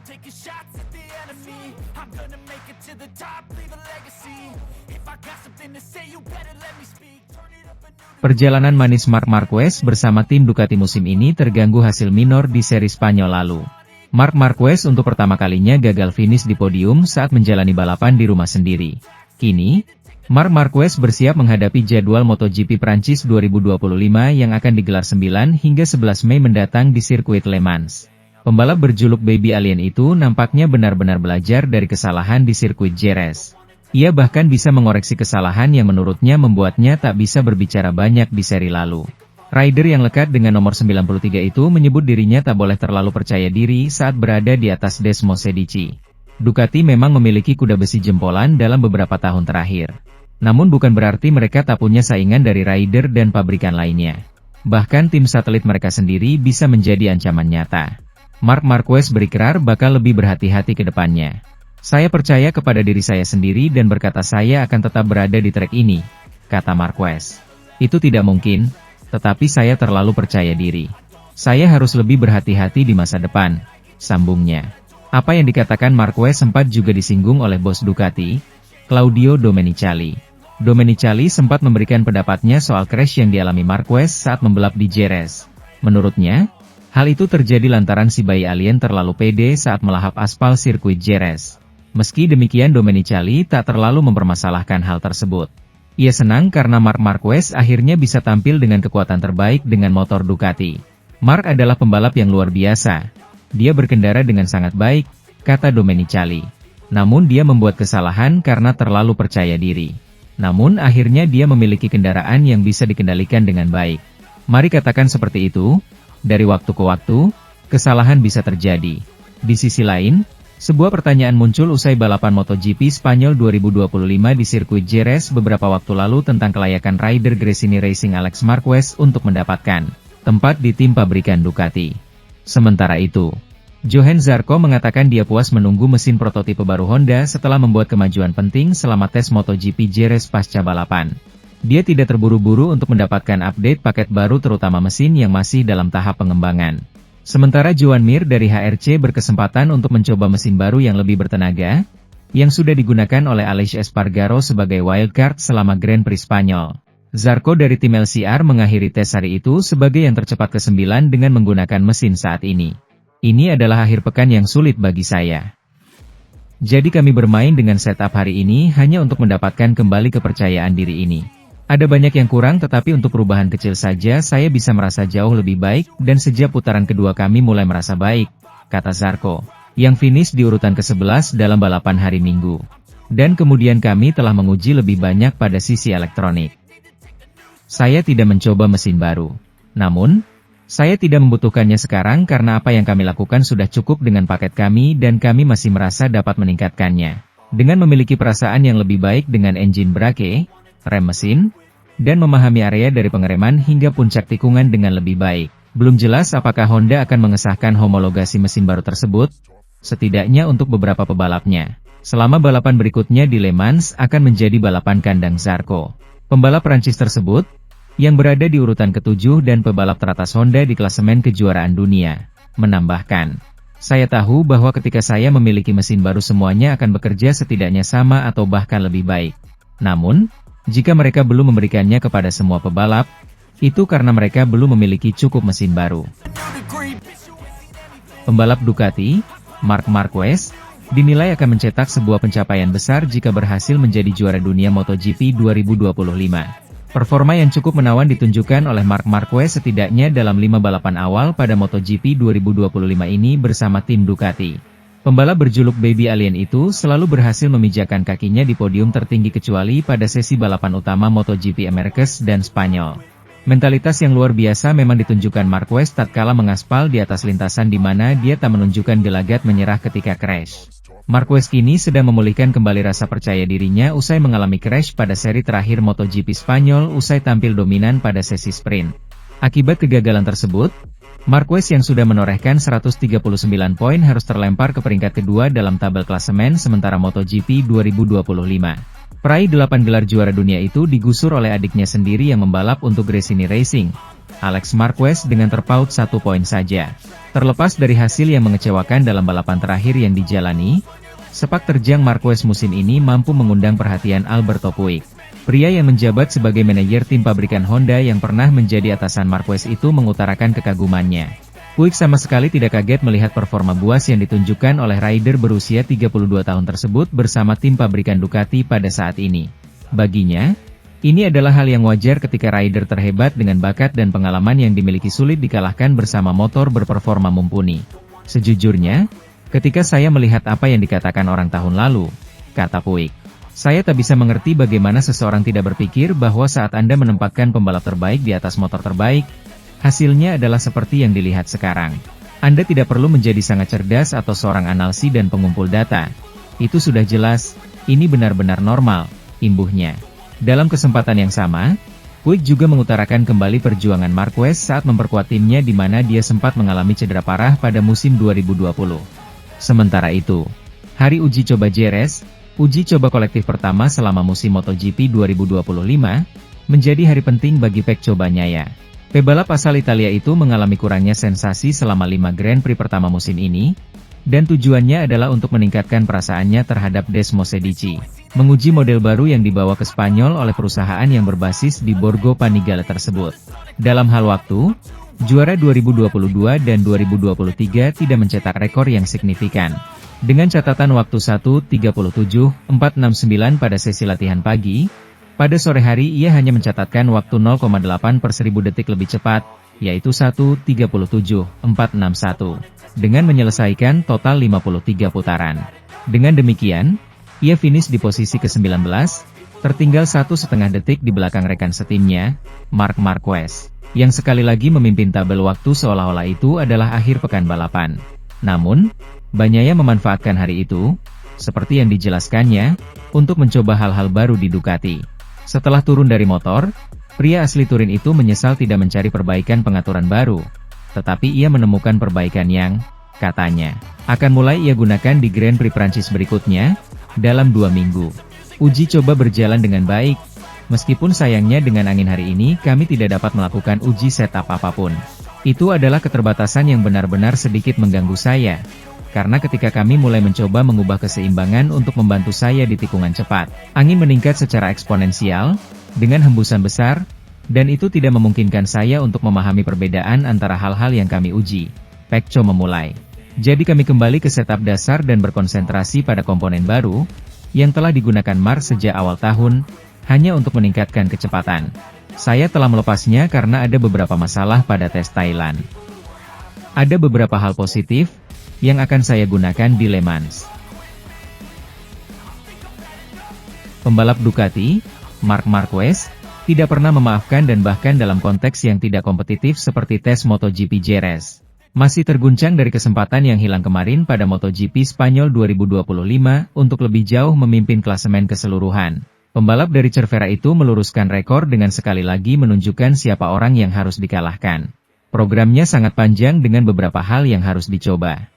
taking shots at the enemy. I'm gonna make it to the top, leave a legacy. If I got something to say, you better let me speak. Turn it up a new... Perjalanan manis Marc Marquez bersama tim Ducati musim ini terganggu hasil minor di seri Spanyol lalu. Marc Marquez untuk pertama kalinya gagal finish di podium saat menjalani balapan di rumah sendiri. Kini, Marc Marquez bersiap menghadapi jadwal MotoGP Prancis 2025 yang akan digelar 9 hingga 11 Mei mendatang di sirkuit Le Mans. Pembalap berjuluk Baby Alien itu nampaknya benar-benar belajar dari kesalahan di sirkuit Jerez. Ia bahkan bisa mengoreksi kesalahan yang menurutnya membuatnya tak bisa berbicara banyak di seri lalu. Rider yang lekat dengan nomor 93 itu menyebut dirinya tak boleh terlalu percaya diri saat berada di atas Desmos Cedici. Ducati memang memiliki kuda besi jempolan dalam beberapa tahun terakhir. Namun bukan berarti mereka tak punya saingan dari rider dan pabrikan lainnya. Bahkan tim satelit mereka sendiri bisa menjadi ancaman nyata. Marc Marquez berikrar bakal lebih berhati-hati ke depannya. Saya percaya kepada diri saya sendiri dan berkata saya akan tetap berada di trek ini, kata Marquez. Itu tidak mungkin, tetapi saya terlalu percaya diri. Saya harus lebih berhati-hati di masa depan, sambungnya. Apa yang dikatakan Marquez sempat juga disinggung oleh bos Ducati, Claudio Domenicali. Domenicali sempat memberikan pendapatnya soal crash yang dialami Marquez saat membalap di Jerez. Menurutnya, hal itu terjadi lantaran si bayi alien terlalu pede saat melahap aspal sirkuit Jerez. Meski demikian Domenicali tak terlalu mempermasalahkan hal tersebut. Ia senang karena Marc Marquez akhirnya bisa tampil dengan kekuatan terbaik dengan motor Ducati. Marc adalah pembalap yang luar biasa. Dia berkendara dengan sangat baik, kata Domenicali. Namun dia membuat kesalahan karena terlalu percaya diri. Namun akhirnya dia memiliki kendaraan yang bisa dikendalikan dengan baik. Mari katakan seperti itu, dari waktu ke waktu, kesalahan bisa terjadi. Di sisi lain, sebuah pertanyaan muncul usai balapan MotoGP Spanyol 2025 di sirkuit Jerez beberapa waktu lalu tentang kelayakan rider Gresini Racing Alex Marquez untuk mendapatkan tempat di tim pabrikan Ducati. Sementara itu, Johan Zarco mengatakan dia puas menunggu mesin prototipe baru Honda setelah membuat kemajuan penting selama tes MotoGP Jerez pasca balapan. Dia tidak terburu-buru untuk mendapatkan update paket baru terutama mesin yang masih dalam tahap pengembangan. Sementara Joan Mir dari HRC berkesempatan untuk mencoba mesin baru yang lebih bertenaga, yang sudah digunakan oleh Aleix Espargaro sebagai wildcard selama Grand Prix Spanyol. Zarco dari tim LCR mengakhiri tes hari itu sebagai yang tercepat ke-9 dengan menggunakan mesin saat ini. Ini adalah akhir pekan yang sulit bagi saya. Jadi kami bermain dengan setup hari ini hanya untuk mendapatkan kembali kepercayaan diri ini. Ada banyak yang kurang tetapi untuk perubahan kecil saja saya bisa merasa jauh lebih baik dan sejak putaran kedua kami mulai merasa baik, kata Zarco, yang finish di urutan ke-11 dalam balapan hari Minggu. Dan kemudian kami telah menguji lebih banyak pada sisi elektronik. Saya tidak mencoba mesin baru. Namun, saya tidak membutuhkannya sekarang karena apa yang kami lakukan sudah cukup dengan paket kami dan kami masih merasa dapat meningkatkannya. Dengan memiliki perasaan yang lebih baik dengan engine brake, rem mesin, dan memahami area dari pengereman hingga puncak tikungan dengan lebih baik. Belum jelas apakah Honda akan mengesahkan homologasi mesin baru tersebut, setidaknya untuk beberapa pebalapnya. Selama balapan berikutnya di Le Mans akan menjadi balapan kandang Zarco. Pembalap Prancis tersebut, yang berada di urutan ke-7 dan pebalap teratas Honda di klasemen kejuaraan dunia, menambahkan, saya tahu bahwa ketika saya memiliki mesin baru semuanya akan bekerja setidaknya sama atau bahkan lebih baik. Namun, jika mereka belum memberikannya kepada semua pebalap, itu karena mereka belum memiliki cukup mesin baru. Pembalap Ducati, Marc Marquez, dinilai akan mencetak sebuah pencapaian besar jika berhasil menjadi juara dunia MotoGP 2025. Performa yang cukup menawan ditunjukkan oleh Marc Marquez setidaknya dalam 5 balapan awal pada MotoGP 2025 ini bersama tim Ducati. Pembalap berjuluk Baby Alien itu selalu berhasil memijakan kakinya di podium tertinggi kecuali pada sesi balapan utama MotoGP Americas dan Spanyol. Mentalitas yang luar biasa memang ditunjukkan Marquez tatkala mengaspal di atas lintasan di mana dia tak menunjukkan gelagat menyerah ketika crash. Marquez kini sedang memulihkan kembali rasa percaya dirinya usai mengalami crash pada seri terakhir MotoGP Spanyol usai tampil dominan pada sesi sprint. Akibat kegagalan tersebut, Marquez yang sudah menorehkan 139 poin harus terlempar ke peringkat kedua dalam tabel klasemen sementara MotoGP 2025. Peraih 8 gelar juara dunia itu digusur oleh adiknya sendiri yang membalap untuk Gresini Racing, Alex Marquez dengan terpaut 1 poin saja. Terlepas dari hasil yang mengecewakan dalam balapan terakhir yang dijalani, sepak terjang Marquez musim ini mampu mengundang perhatian Alberto Puig. Pria yang menjabat sebagai manajer tim pabrikan Honda yang pernah menjadi atasan Marquez itu mengutarakan kekagumannya. Puig sama sekali tidak kaget melihat performa buas yang ditunjukkan oleh rider berusia 32 tahun tersebut bersama tim pabrikan Ducati pada saat ini. Baginya, ini adalah hal yang wajar ketika rider terhebat dengan bakat dan pengalaman yang dimiliki sulit dikalahkan bersama motor berperforma mumpuni. Sejujurnya, ketika saya melihat apa yang dikatakan orang tahun lalu, kata Puig, saya tak bisa mengerti bagaimana seseorang tidak berpikir bahwa saat Anda menempatkan pembalap terbaik di atas motor terbaik, hasilnya adalah seperti yang dilihat sekarang. Anda tidak perlu menjadi sangat cerdas atau seorang analisi dan pengumpul data. Itu sudah jelas, ini benar-benar normal, imbuhnya. Dalam kesempatan yang sama, Puig juga mengutarakan kembali perjuangan Marquez saat memperkuat timnya di mana dia sempat mengalami cedera parah pada musim 2020. Sementara itu, hari uji coba Jerez, uji coba kolektif pertama selama musim MotoGP 2025, menjadi hari penting bagi Pecco Bagnaia. Pebalap asal Italia itu mengalami kurangnya sensasi selama 5 Grand Prix pertama musim ini, dan tujuannya adalah untuk meningkatkan perasaannya terhadap Desmosedici, menguji model baru yang dibawa ke Spanyol oleh perusahaan yang berbasis di Borgo Panigale tersebut. Dalam hal waktu, juara 2022 dan 2023 tidak mencetak rekor yang signifikan. Dengan catatan waktu 1:37.469 pada sesi latihan pagi, pada sore hari ia hanya mencatatkan waktu 0,8 per 1000 detik lebih cepat, yaitu 1:37.461, dengan menyelesaikan total 53 putaran. Dengan demikian, ia finish di posisi ke-19, tertinggal 1,5 detik di belakang rekan setimnya, Marc Marquez, yang sekali lagi memimpin tabel waktu seolah-olah itu adalah akhir pekan balapan. Namun, Bagnaia memanfaatkan hari itu, seperti yang dijelaskannya, untuk mencoba hal-hal baru di Ducati. Setelah turun dari motor, pria asli Turin itu menyesal tidak mencari perbaikan pengaturan baru, tetapi ia menemukan perbaikan yang, katanya, akan mulai ia gunakan di Grand Prix Prancis berikutnya, dalam 2 minggu. Uji coba berjalan dengan baik, meskipun sayangnya dengan angin hari ini kami tidak dapat melakukan uji setup apapun. Itu adalah keterbatasan yang benar-benar sedikit mengganggu saya, karena ketika kami mulai mencoba mengubah keseimbangan untuk membantu saya di tikungan cepat, angin meningkat secara eksponensial, dengan hembusan besar, dan itu tidak memungkinkan saya untuk memahami perbedaan antara hal-hal yang kami uji. Pecco memulai. Jadi kami kembali ke setup dasar dan berkonsentrasi pada komponen baru, yang telah digunakan Marc sejak awal tahun, hanya untuk meningkatkan kecepatan. Saya telah melepasnya karena ada beberapa masalah pada tes Thailand. Ada beberapa hal positif, yang akan saya gunakan di Le Mans. Pembalap Ducati, Marc Marquez, tidak pernah memaafkan dan bahkan dalam konteks yang tidak kompetitif seperti tes MotoGP Jerez, masih terguncang dari kesempatan yang hilang kemarin pada MotoGP Spanyol 2025 untuk lebih jauh memimpin klasemen keseluruhan. Pembalap dari Cervera itu meluruskan rekor dengan sekali lagi menunjukkan siapa orang yang harus dikalahkan. Programnya sangat panjang dengan beberapa hal yang harus dicoba.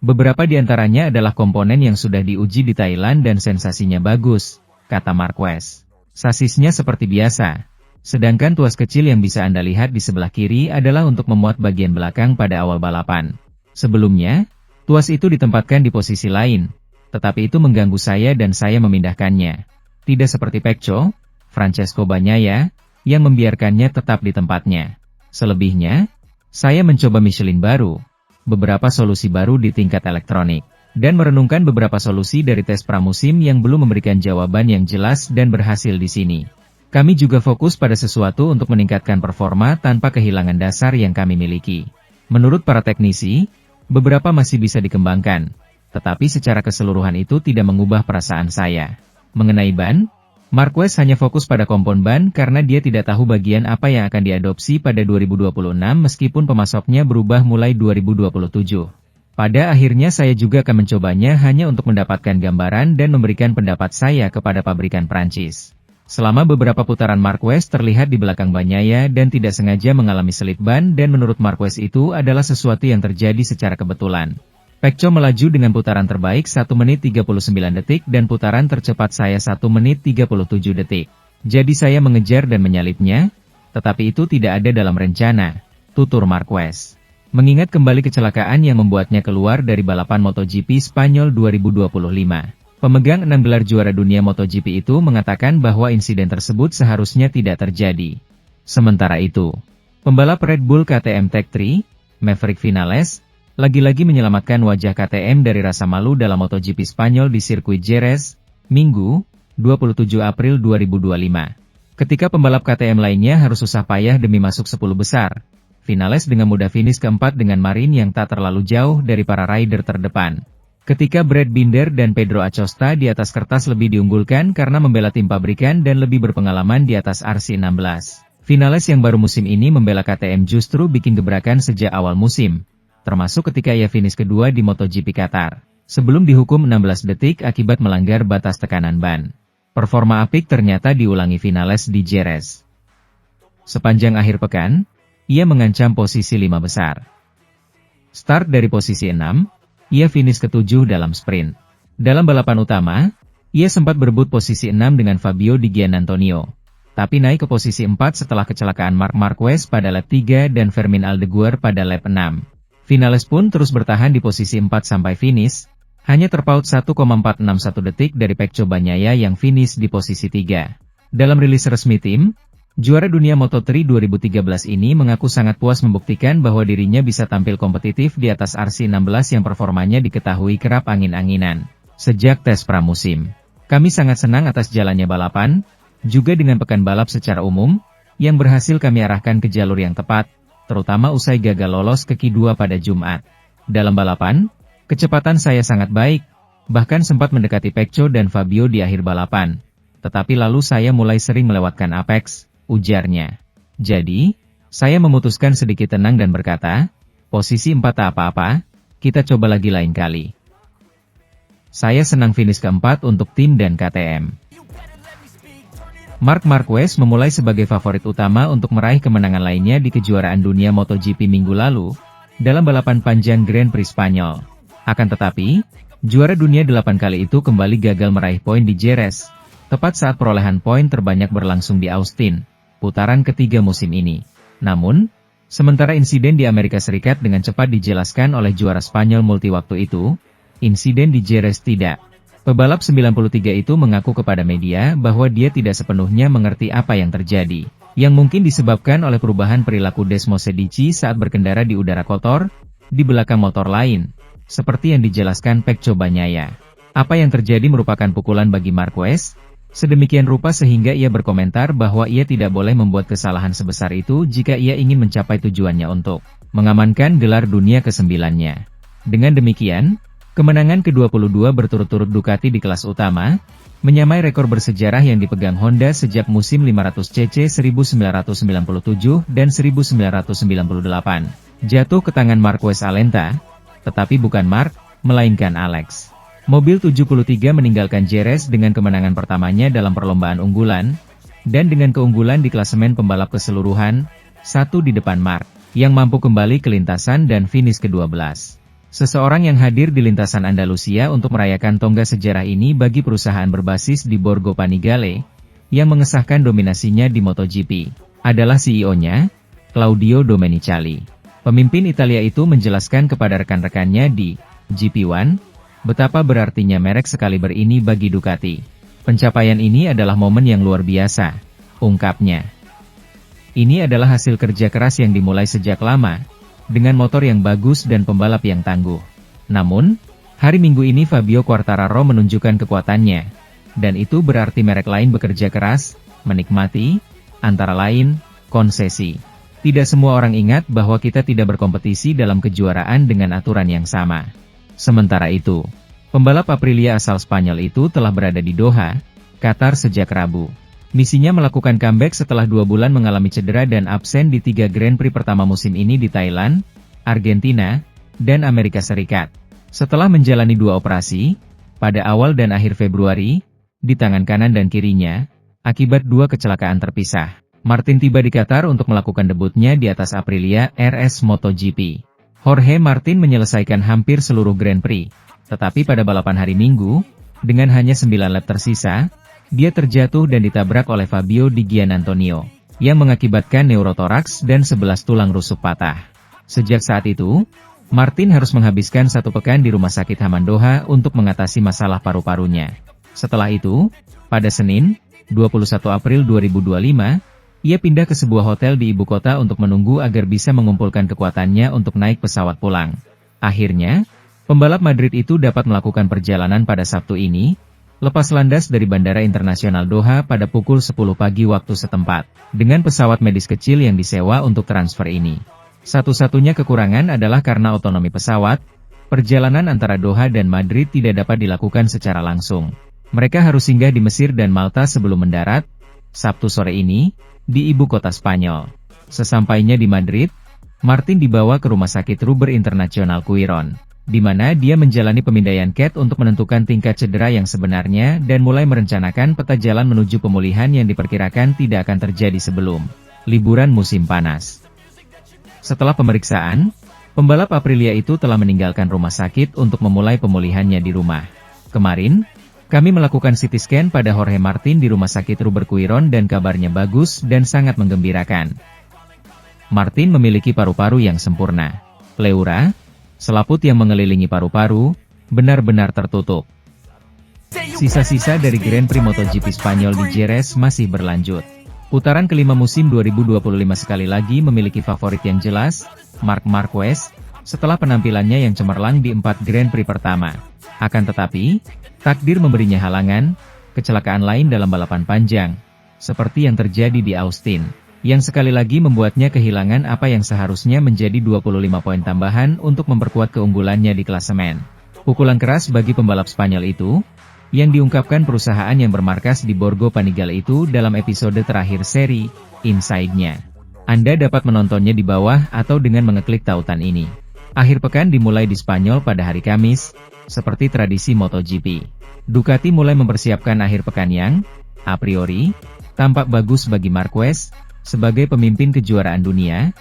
Beberapa di antaranya adalah komponen yang sudah diuji di Thailand dan sensasinya bagus, kata Marquez. Sasisnya seperti biasa, sedangkan tuas kecil yang bisa Anda lihat di sebelah kiri adalah untuk memuat bagian belakang pada awal balapan. Sebelumnya, tuas itu ditempatkan di posisi lain, tetapi itu mengganggu saya dan saya memindahkannya. Tidak seperti Pecco, Francesco Bagnaia, yang membiarkannya tetap di tempatnya. Selebihnya, saya mencoba Michelin baru, beberapa solusi baru di tingkat elektronik, dan merenungkan beberapa solusi dari tes pramusim yang belum memberikan jawaban yang jelas dan berhasil di sini. Kami juga fokus pada sesuatu untuk meningkatkan performa tanpa kehilangan dasar yang kami miliki. Menurut para teknisi, beberapa masih bisa dikembangkan, tetapi secara keseluruhan itu tidak mengubah perasaan saya. Mengenai ban, Marquez hanya fokus pada kompon ban karena dia tidak tahu bagian apa yang akan diadopsi pada 2026 meskipun pemasoknya berubah mulai 2027. Pada akhirnya saya juga akan mencobanya hanya untuk mendapatkan gambaran dan memberikan pendapat saya kepada pabrikan Prancis. Selama beberapa putaran Marquez terlihat di belakang Bagnaia dan tidak sengaja mengalami selip ban dan menurut Marquez itu adalah sesuatu yang terjadi secara kebetulan. Pecco melaju dengan putaran terbaik 1 menit 39 detik dan putaran tercepat saya 1 menit 37 detik. Jadi saya mengejar dan menyalipnya, Tetapi itu tidak ada dalam rencana, tutur Marquez. Mengingat kembali kecelakaan yang membuatnya keluar dari balapan MotoGP Spanyol 2025. Pemegang 6 gelar juara dunia MotoGP itu mengatakan bahwa insiden tersebut seharusnya tidak terjadi. Sementara itu, pembalap Red Bull KTM Tech3, Maverick Vinales, lagi-lagi menyelamatkan wajah KTM dari rasa malu dalam MotoGP Spanyol di sirkuit Jerez, Minggu, 27 April 2025. Ketika pembalap KTM lainnya harus susah payah demi masuk 10 besar, Vinales dengan mudah finish keempat dengan marin yang tak terlalu jauh dari para rider terdepan. Ketika Brad Binder dan Pedro Acosta di atas kertas lebih diunggulkan karena membela tim pabrikan dan lebih berpengalaman di atas RC16. Vinales yang baru musim ini membela KTM justru bikin gebrakan sejak awal musim, termasuk ketika ia finish kedua di MotoGP Qatar, sebelum dihukum 16 detik akibat melanggar batas tekanan ban. Performa apik ternyata diulangi Vinales di Jerez. Sepanjang akhir pekan, ia mengancam posisi 5 besar. Start dari posisi 6, ia finish ke-7 dalam sprint. Dalam balapan utama, ia sempat berebut posisi 6 dengan Fabio Di Giannantonio, tapi naik ke posisi 4 setelah kecelakaan Marc Marquez pada lap 3 dan Fermin Aldeguer pada lap 6. Vinales pun terus bertahan di posisi 4 sampai finish, hanya terpaut 1,461 detik dari Pecco Bagnaia yang finish di posisi 3. Dalam rilis resmi tim, juara dunia Moto3 2013 ini mengaku sangat puas membuktikan bahwa dirinya bisa tampil kompetitif di atas RC16 yang performanya diketahui kerap angin-anginan. Sejak tes pramusim, kami sangat senang atas jalannya balapan, juga dengan pekan balap secara umum, yang berhasil kami arahkan ke jalur yang tepat, terutama usai gagal lolos ke Q2 pada Jumat. Dalam balapan, kecepatan saya sangat baik, bahkan sempat mendekati Pecco dan Fabio di akhir balapan. Tetapi lalu saya mulai sering melewatkan apex, ujarnya. Jadi, saya memutuskan sedikit tenang dan berkata, posisi 4 tak apa-apa, kita coba lagi lain kali. Saya senang finish keempat untuk tim dan KTM. Marc Marquez memulai sebagai favorit utama untuk meraih kemenangan lainnya di kejuaraan dunia MotoGP minggu lalu, dalam balapan panjang Grand Prix Spanyol. Akan tetapi, juara dunia 8 kali itu kembali gagal meraih poin di Jerez, tepat saat perolehan poin terbanyak berlangsung di Austin, putaran ketiga musim ini. Namun, sementara insiden di Amerika Serikat dengan cepat dijelaskan oleh juara Spanyol multi waktu itu, insiden di Jerez tidak. Pebalap 93 itu mengaku kepada media bahwa dia tidak sepenuhnya mengerti apa yang terjadi, yang mungkin disebabkan oleh perubahan perilaku Desmosedici saat berkendara di udara kotor, di belakang motor lain, seperti yang dijelaskan Pecco Bagnaia. Apa yang terjadi merupakan pukulan bagi Marquez, sedemikian rupa sehingga ia berkomentar bahwa ia tidak boleh membuat kesalahan sebesar itu jika ia ingin mencapai tujuannya untuk mengamankan gelar dunia ke-9-nya. Dengan demikian, kemenangan ke-22 berturut-turut Ducati di kelas utama, menyamai rekor bersejarah yang dipegang Honda sejak musim 500cc 1997 dan 1998. Jatuh ke tangan Marquez Alenta, tetapi bukan Marc, melainkan Alex. Mobil 73 meninggalkan Jerez dengan kemenangan pertamanya dalam perlombaan unggulan, dan dengan keunggulan di klasemen pembalap keseluruhan, 1 di depan Marc, yang mampu kembali ke lintasan dan finish ke-12. Seseorang yang hadir di lintasan Andalusia untuk merayakan tonggak sejarah ini bagi perusahaan berbasis di Borgo Panigale, yang mengesahkan dominasinya di MotoGP, adalah CEO-nya, Claudio Domenicali. Pemimpin Italia itu menjelaskan kepada rekan-rekannya di GP1, betapa berartinya merek sekaliber ini bagi Ducati. Pencapaian ini adalah momen yang luar biasa, ungkapnya. Ini adalah hasil kerja keras yang dimulai sejak lama, dengan motor yang bagus dan pembalap yang tangguh. Namun, hari Minggu ini Fabio Quartararo menunjukkan kekuatannya, dan itu berarti merek lain bekerja keras, menikmati, antara lain, konsesi. Tidak semua orang ingat bahwa kita tidak berkompetisi dalam kejuaraan dengan aturan yang sama. Sementara itu, pembalap Aprilia asal Spanyol itu telah berada di Doha, Qatar sejak Rabu. Misinya melakukan comeback setelah 2 bulan mengalami cedera dan absen di 3 Grand Prix pertama musim ini di Thailand, Argentina, dan Amerika Serikat. Setelah menjalani 2 operasi, pada awal dan akhir Februari, di tangan kanan dan kirinya, akibat 2 kecelakaan terpisah, Martin tiba di Qatar untuk melakukan debutnya di atas Aprilia RS MotoGP. Jorge Martin menyelesaikan hampir seluruh Grand Prix, tetapi pada balapan hari Minggu, dengan hanya 9 lap tersisa, dia terjatuh dan ditabrak oleh Fabio Di Giannantonio. yang mengakibatkan neurotoraks dan 11 tulang rusuk patah. Sejak saat itu, Martin harus menghabiskan 1 pekan di Rumah Sakit Hamandoha untuk mengatasi masalah paru-parunya. Setelah itu, pada Senin, 21 April 2025, ia pindah ke sebuah hotel di ibu kota untuk menunggu agar bisa mengumpulkan kekuatannya untuk naik pesawat pulang. Akhirnya, pembalap Madrid itu dapat melakukan perjalanan pada Sabtu ini, lepas landas dari Bandara Internasional Doha pada pukul 10 pagi waktu setempat, dengan pesawat medis kecil yang disewa untuk transfer ini. Satu-satunya kekurangan adalah karena otonomi pesawat, perjalanan antara Doha dan Madrid tidak dapat dilakukan secara langsung. Mereka harus singgah di Mesir dan Malta sebelum mendarat, Sabtu sore ini, di ibu kota Spanyol. Sesampainya di Madrid, Martin dibawa ke Rumah Sakit Ruber Internasional Quirón, di mana dia menjalani pemindaian CAT untuk menentukan tingkat cedera yang sebenarnya dan mulai merencanakan peta jalan menuju pemulihan yang diperkirakan tidak akan terjadi sebelum liburan musim panas. Setelah pemeriksaan, pembalap Aprilia itu telah meninggalkan rumah sakit untuk memulai pemulihannya di rumah. Kemarin, kami melakukan CT scan pada Jorge Martin di Rumah Sakit Ruber Quirón dan kabarnya bagus dan sangat menggembirakan. Martin memiliki paru-paru yang sempurna. Pleura, selaput yang mengelilingi paru-paru, benar-benar tertutup. Sisa-sisa dari Grand Prix MotoGP Spanyol di Jerez masih berlanjut. Putaran kelima musim 2025 sekali lagi memiliki favorit yang jelas, Marc Marquez, setelah penampilannya yang cemerlang di 4 Grand Prix pertama. Akan tetapi, takdir memberinya halangan, kecelakaan lain dalam balapan panjang, seperti yang terjadi di Austin, yang sekali lagi membuatnya kehilangan apa yang seharusnya menjadi 25 poin tambahan untuk memperkuat keunggulannya di klasemen. Pukulan keras bagi pembalap Spanyol itu, yang diungkapkan perusahaan yang bermarkas di Borgo Panigale itu dalam episode terakhir seri Inside-nya. Anda dapat menontonnya di bawah atau dengan mengeklik tautan ini. Akhir pekan dimulai di Spanyol pada hari Kamis, seperti tradisi MotoGP. Ducati mulai mempersiapkan akhir pekan yang, a priori, tampak bagus bagi Marquez, sebagai pemimpin kejuaraan dunia,